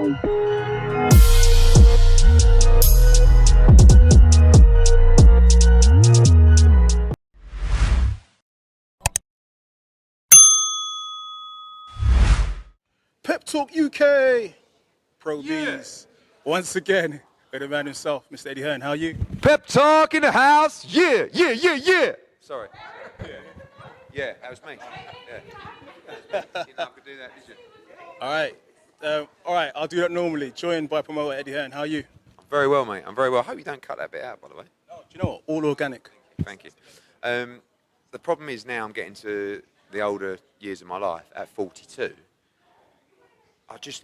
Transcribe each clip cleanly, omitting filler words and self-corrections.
Pep Talk UK, Pro B's. Once again, with the man himself, Mr. Eddie Hearn. How are you? Pep Talk in the house. Yeah. Sorry. Yeah, that was me. Yeah. You didn't know I could do that, did you? All right. I'll do that normally. Joined by promoter Eddie Hearn. How are you? I'm very well, mate. I'm very well. I hope you don't cut that bit out, by the way. Oh, do you know what? All organic. Thank you. The problem is now I'm getting to the older years of my life. At 42,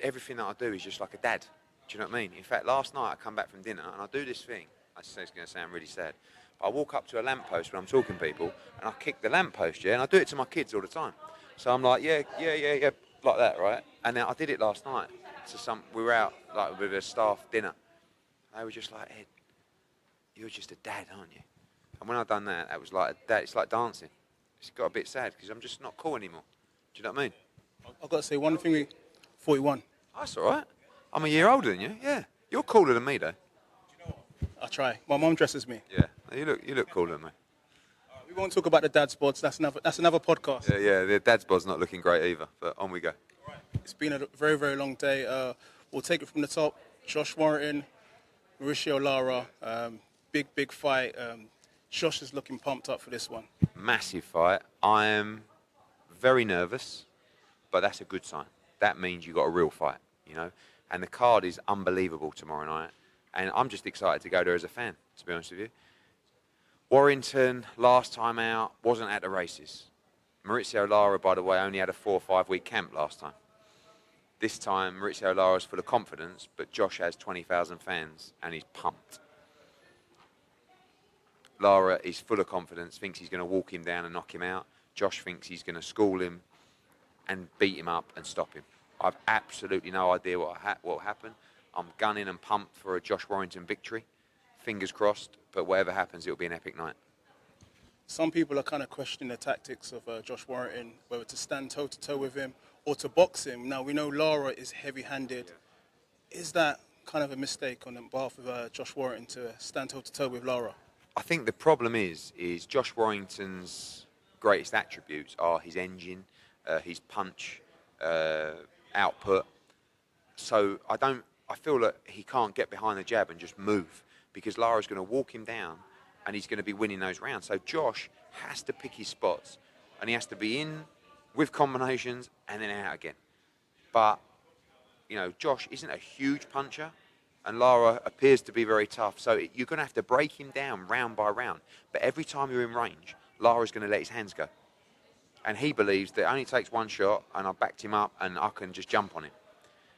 everything that I do is just like a dad. Do you know what I mean? In fact, last night I come back from dinner and I do this thing. I say it's going to sound really sad. I walk up to a lamppost when I'm talking to people and I kick the lamppost, yeah? And I do it to my kids all the time. So I'm like, yeah, like that, right? And then I did it last night. We were out like with a staff dinner. They were just like, Ed, you're just a dad, aren't you? And when I done that, that was like a dad. It's like dancing. It's got a bit sad because I'm just not cool anymore. Do you know what I mean? I've got to say one thing, 41. Oh, that's all right. I'm a year older than you, yeah. You're cooler than me, though. I try. My mum dresses me. Yeah, you look cooler than me. We won't talk about the dad's bods. That's another podcast. Yeah, the dad's bod's not looking great either, but on we go. All right. It's been a very, very long day. We'll take it from the top. Josh Warrington, Mauricio Lara, big fight. Josh is looking pumped up for this one. Massive fight. I am very nervous, but that's a good sign. That means you got a real fight, you know. And the card is unbelievable tomorrow night. And I'm just excited to go there as a fan, to be honest with you. Warrington, last time out, wasn't at the races. Mauricio Lara, by the way, only had a 4 or 5 week camp last time. This time, Mauricio Lara's full of confidence, but Josh has 20,000 fans and he's pumped. Lara is full of confidence, thinks he's going to walk him down and knock him out. Josh thinks he's going to school him and beat him up and stop him. I've absolutely no idea what will happen. I'm gunning and pumped for a Josh Warrington victory. Fingers crossed, but whatever happens, it'll be an epic night. Some people are kind of questioning the tactics of Josh Warrington, whether to stand toe-to-toe with him or to box him. Now, we know Lara is heavy-handed. Yeah. Is that kind of a mistake on the behalf of Josh Warrington to stand toe-to-toe with Lara? I think the problem is Josh Warrington's greatest attributes are his engine, his punch, output. So I feel that he can't get behind the jab and just move because Lara's going to walk him down and he's going to be winning those rounds. So Josh has to pick his spots and he has to be in with combinations and then out again. But, you know, Josh isn't a huge puncher and Lara appears to be very tough. So you're going to have to break him down round by round. But every time you're in range, Lara's going to let his hands go. And he believes that it only takes one shot and I've backed him up and I can just jump on him.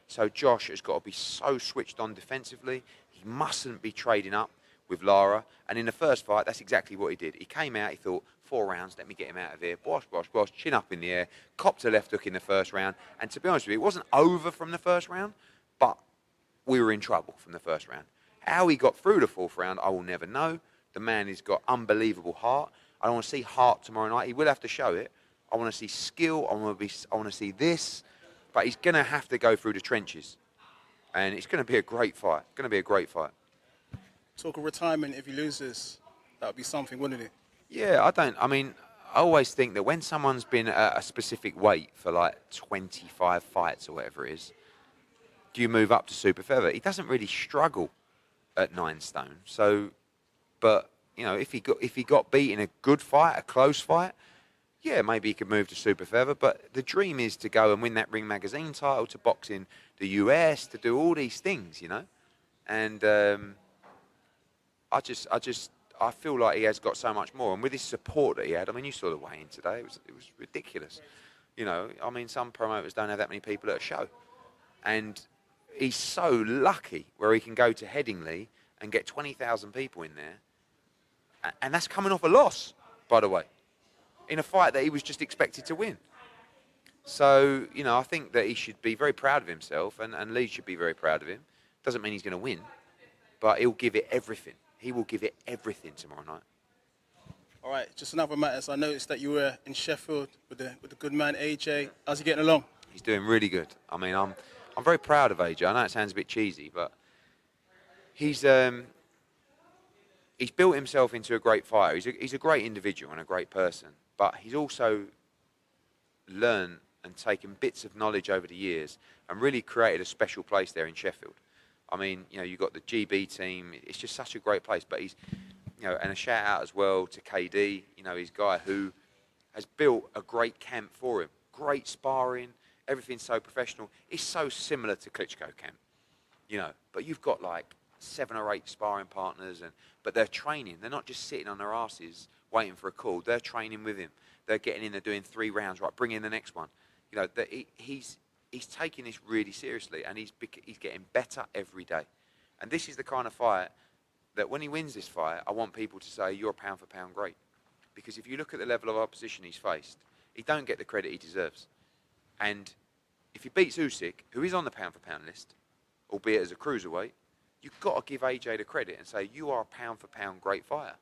So Josh has got to be so switched on defensively. He mustn't be trading up with Lara. And in the first fight, that's exactly what he did. He came out, he thought, 4 rounds, let me get him out of here. Bosh, chin up in the air, copped a left hook in the first round. And to be honest with you, it wasn't over from the first round, but we were in trouble from the first round. How he got through the 4th round, I will never know. The man has got unbelievable heart. I want to see heart tomorrow night. He will have to show it. I want to see skill. I want to see this. But he's going to have to go through the trenches. And it's going to be a great fight. Going to be a great fight. Talk of retirement if he loses. That would be something, wouldn't it? Yeah, I always think that when someone's been at a specific weight for like 25 fights or whatever it is, do you move up to super feather? He doesn't really struggle at 9 stone. So, but, you know, if he got beat in a good fight, a close fight, yeah, maybe he could move to super feather, but the dream is to go and win that Ring Magazine title, to box in the US, to do all these things, you know. And I feel like he has got so much more. And with his support that he had, I mean, you saw the weigh-in today. It was ridiculous. You know, I mean, some promoters don't have that many people at a show. And he's so lucky where he can go to Headingley and get 20,000 people in there. And that's coming off a loss, by the way, in a fight that he was just expected to win. So, you know, I think that he should be very proud of himself, and Lee should be very proud of him. Doesn't mean he's going to win, but he'll give it everything. He will give it everything tomorrow night. All right, just another matter. So I noticed that you were in Sheffield with the good man AJ. How's he getting along? He's doing really good. I mean, I'm I'm very proud of AJ. I know it sounds a bit cheesy, but he's built himself into a great fighter. He's a great individual and a great person, but he's also learned and taken bits of knowledge over the years and really created a special place there in Sheffield. I mean, you know, you've got the GB team. It's just such a great place. But he's, you know, and a shout out as well to KD. You know, he's a guy who has built a great camp for him. Great sparring. Everything's so professional. It's so similar to Klitschko camp, you know. But you've got like 7 or 8 sparring partners, but they're training. They're not just sitting on their asses waiting for a call. They're training with him. They're getting in. They're doing 3 rounds. Right, bring in the next one. You know, he's taking this really seriously, and he's getting better every day. And this is the kind of fight that when he wins this fight, I want people to say, you're a pound for pound great. Because if you look at the level of opposition he's faced, he don't get the credit he deserves. And if he beats Usyk, who is on the pound for pound list, albeit as a cruiserweight, you've got to give AJ the credit and say, you are a pound for pound great fighter.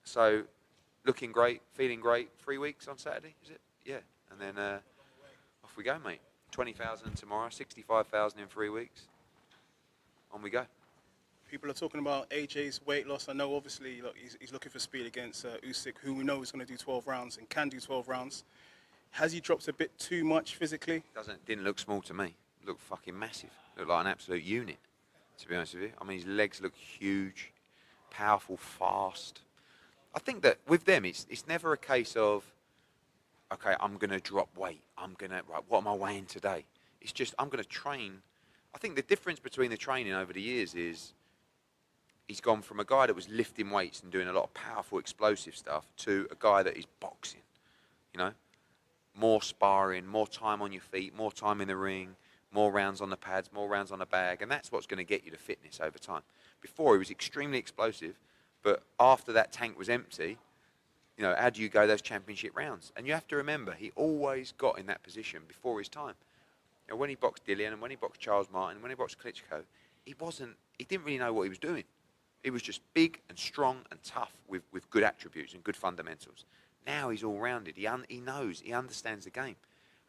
So, looking great, feeling great. 3 weeks on Saturday, is it? Yeah. And then off we go, mate. 20,000 tomorrow, 65,000 in 3 weeks. On we go. People are talking about AJ's weight loss. I know, obviously, look, he's looking for speed against Usyk, who we know is going to do 12 rounds and can do 12 rounds. Has he dropped a bit too much physically? Didn't look small to me. Looked fucking massive. Looked like an absolute unit, to be honest with you. I mean, his legs look huge, powerful, fast. I think that with them, it's never a case of, okay, I'm going to drop weight. Right, what am I weighing today? It's just, I'm going to train. I think the difference between the training over the years is he's gone from a guy that was lifting weights and doing a lot of powerful, explosive stuff to a guy that is boxing, you know? More sparring, more time on your feet, more time in the ring, more rounds on the pads, more rounds on the bag, and that's what's going to get you to fitness over time. Before, he was extremely explosive, but after that tank was empty, you know, how do you go those championship rounds? And you have to remember, he always got in that position before his time. You know, when he boxed Dillian and when he boxed Charles Martin, when he boxed Klitschko, he didn't really know what he was doing. He was just big and strong and tough with good attributes and good fundamentals. Now he's all-rounded. He knows, he understands the game.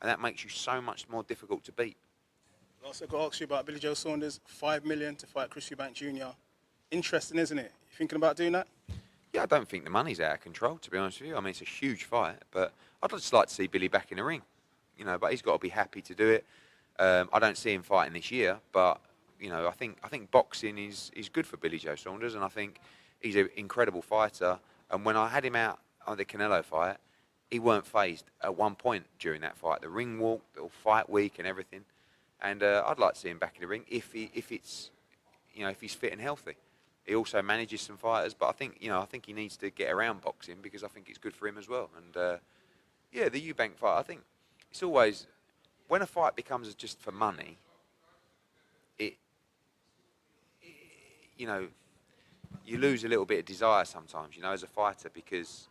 And that makes you so much more difficult to beat. Last, I've got to ask you about Billy Joe Saunders, $5 million to fight Chris Eubank Jr. Interesting, isn't it? You thinking about doing that? Yeah, I don't think the money's out of control, to be honest with you. I mean, it's a huge fight, but I'd just like to see Billy back in the ring. You know, but he's got to be happy to do it. I don't see him fighting this year, but, you know, I think boxing is good for Billy Joe Saunders, and I think he's an incredible fighter. And when I had him out on the Canelo fight, he weren't phased at one point during that fight. The ring walk, the fight week and everything. And I'd like to see him back in the ring if he's fit and healthy. He also manages some fighters, but I think he needs to get around boxing because I think it's good for him as well. And yeah, the Eubank fight, I think it's always, when a fight becomes just for money, you know, you lose a little bit of desire sometimes, you know, as a fighter, because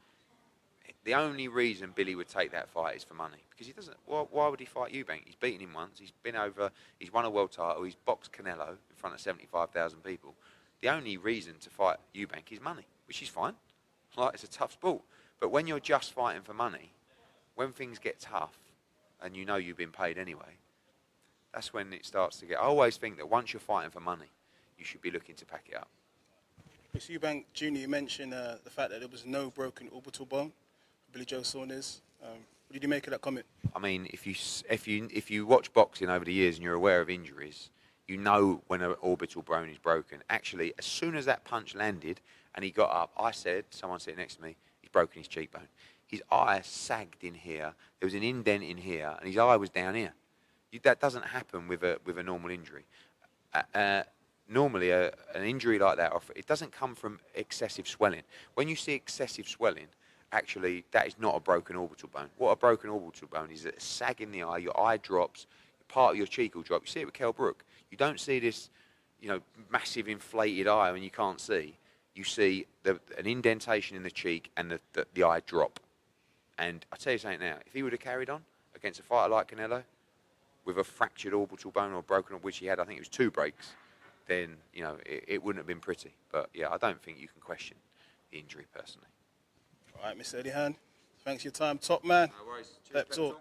the only reason Billy would take that fight is for money. Because he doesn't, why would he fight Eubank? He's beaten him once, he's been over, he's won a world title, he's boxed Canelo in front of 75,000 people. The only reason to fight Eubank is money, which is fine. Like, it's a tough sport. But when you're just fighting for money, when things get tough, and you know you've been paid anyway, that's when it starts to get, I always think that once you're fighting for money, you should be looking to pack it up. Chris Eubank Jr., you mentioned the fact that there was no broken orbital bone for Billy Joe Saunders. What did you make of that comment? I mean, if you watch boxing over the years and you're aware of injuries, you know when an orbital bone is broken. Actually, as soon as that punch landed and he got up, I said, someone sitting next to me, he's broken his cheekbone. His eye sagged in here. There was an indent in here, and his eye was down here. That doesn't happen with a normal injury. Normally, an injury like that, it doesn't come from excessive swelling. When you see excessive swelling, actually, that is not a broken orbital bone. What a broken orbital bone is a sag in the eye, your eye drops, part of your cheek will drop. You see it with Kell Brook. You don't see this, you know, massive inflated eye when you can't see. You see an indentation in the cheek and the eye drop. And I tell you something now, if he would have carried on against a fighter like Canelo with a fractured orbital bone or broken, which he had, I think it was 2 breaks, then, you know, it wouldn't have been pretty. But yeah, I don't think you can question the injury personally. All right, Mr. Eddie Hearn, thanks for your time. Top man. No worries. Cheers, Pep Talk.